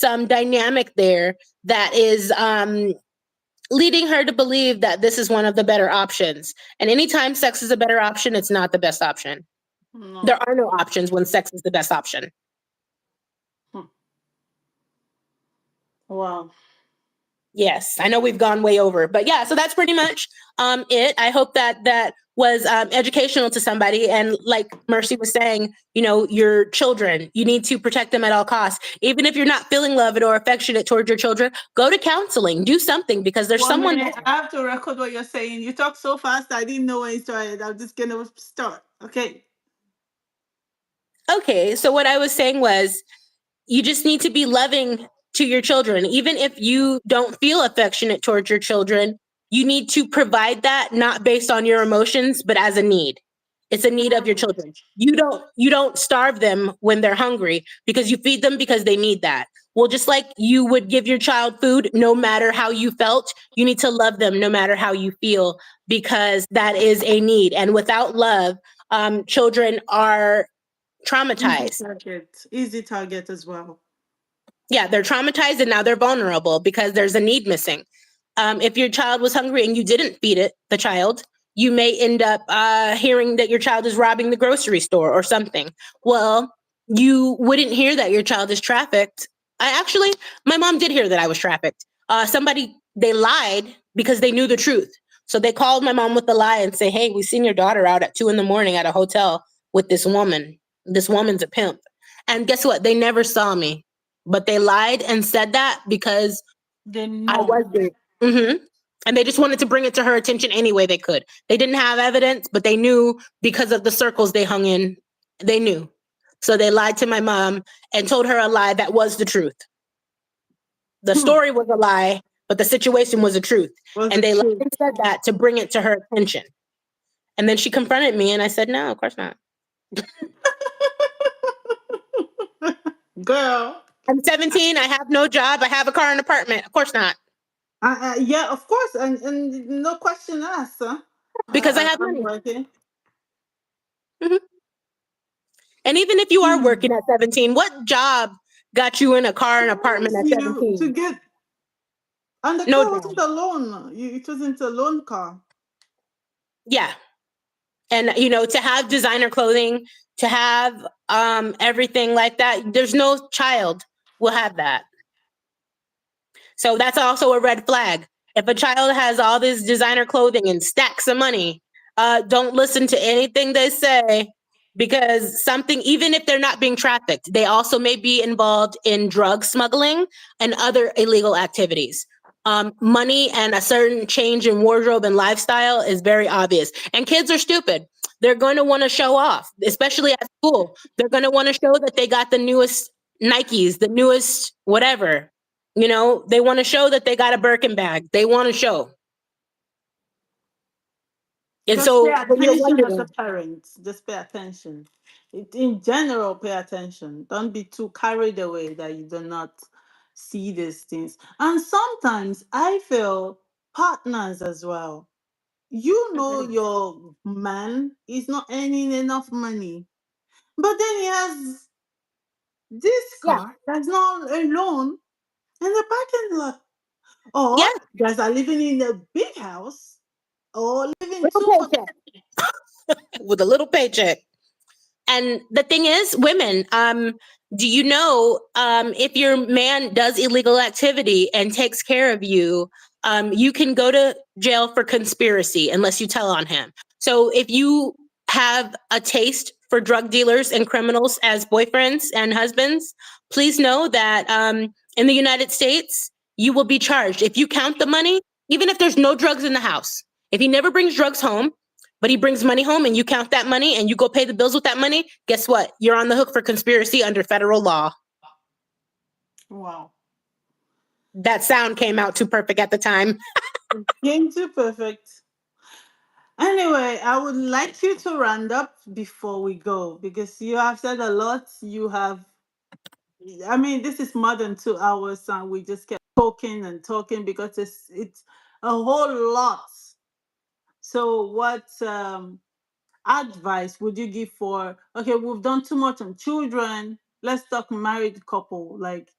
some dynamic there that is leading her to believe that this is one of the better options. And anytime sex is a better option, it's not the best option. No. There are no options when sex is the best option. Wow. Yes, I know we've gone way over, but yeah, so that's pretty much it. I hope that was educational to somebody. And like Mercy was saying, you know, your children, you need to protect them at all costs. Even if you're not feeling loved or affectionate towards your children, go to counseling, do something, because there's 1 someone. minute. I have to record what you're saying. You talk so fast, I didn't know when you started. I'm just gonna start. Okay. Okay, so what I was saying was, you just need to be loving to your children. Even if you don't feel affectionate towards your children, you need to provide that, not based on your emotions, but as a need. It's a need of your children. You don't starve them when they're hungry, because you feed them because they need that. Well, just like you would give your child food no matter how you felt, you need to love them no matter how you feel, because that is a need. And without love, children are traumatized. Easy target as well. Yeah, they're traumatized, and now they're vulnerable because there's a need missing. If your child was hungry and you didn't feed the child, you may end up hearing that your child is robbing the grocery store or something. Well, you wouldn't hear that your child is trafficked. My mom did hear that I was trafficked. They lied because they knew the truth. So they called my mom with the lie and say, hey, we seen your daughter out at 2 a.m. at a hotel with this woman. This woman's a pimp. And guess what? They never saw me, but they lied and said that because I was there. Mm-hmm. And they just wanted to bring it to her attention any way they could. They didn't have evidence, but they knew because of the circles they hung in. They knew. So they lied to my mom and told her a lie that was the truth. The story was a lie, but the situation was the truth. And they lied and said that to bring it to her attention. And then she confronted me and I said, no, of course not. Girl. I'm 17. I have no job. I have a car and apartment. Of course not. Yeah, of course. And no question asked, huh? Because I have money. Working. Mm-hmm. And even if you are working at 17, what job got you in a car and apartment at 17? To get, and the car wasn't a loan. It wasn't a loan car. Yeah. And, you know, to have designer clothing, to have everything like that, there's no child will have that. So that's also a red flag. If a child has all this designer clothing and stacks of money, don't listen to anything they say, because even if they're not being trafficked, they also may be involved in drug smuggling and other illegal activities. Money and a certain change in wardrobe and lifestyle is very obvious. And kids are stupid. They're going to want to show off, especially at school. They're going to want to show that they got the newest Nikes, the newest whatever. You know, they want to show that they got a Birkin bag. They want to show. And just so pay attention as a parent. Just pay attention. In general, pay attention. Don't be too carried away that you do not see these things. And sometimes I feel partners as well. You know, your man is not earning enough money, but then he has this car that's not a loan in the parking lot. Or you guys are living in a big house, or living with a little paycheck. And the thing is, women, do you know, if your man does illegal activity and takes care of you, you can go to jail for conspiracy unless you tell on him. So if you have a taste for drug dealers and criminals as boyfriends and husbands, please know that in the United States, you will be charged. If you count the money, even if there's no drugs in the house, if he never brings drugs home, but he brings money home and you count that money and you go pay the bills with that money, guess what? You're on the hook for conspiracy under federal law. Wow. That sound came out too perfect at the time. Came too perfect. Anyway, I would like you to round up before we go, because you have said a lot. This is more than 2 hours, and we just kept talking and talking because it's a whole lot. So what advice would you give for, okay, we've done too much on children, let's talk married couple, like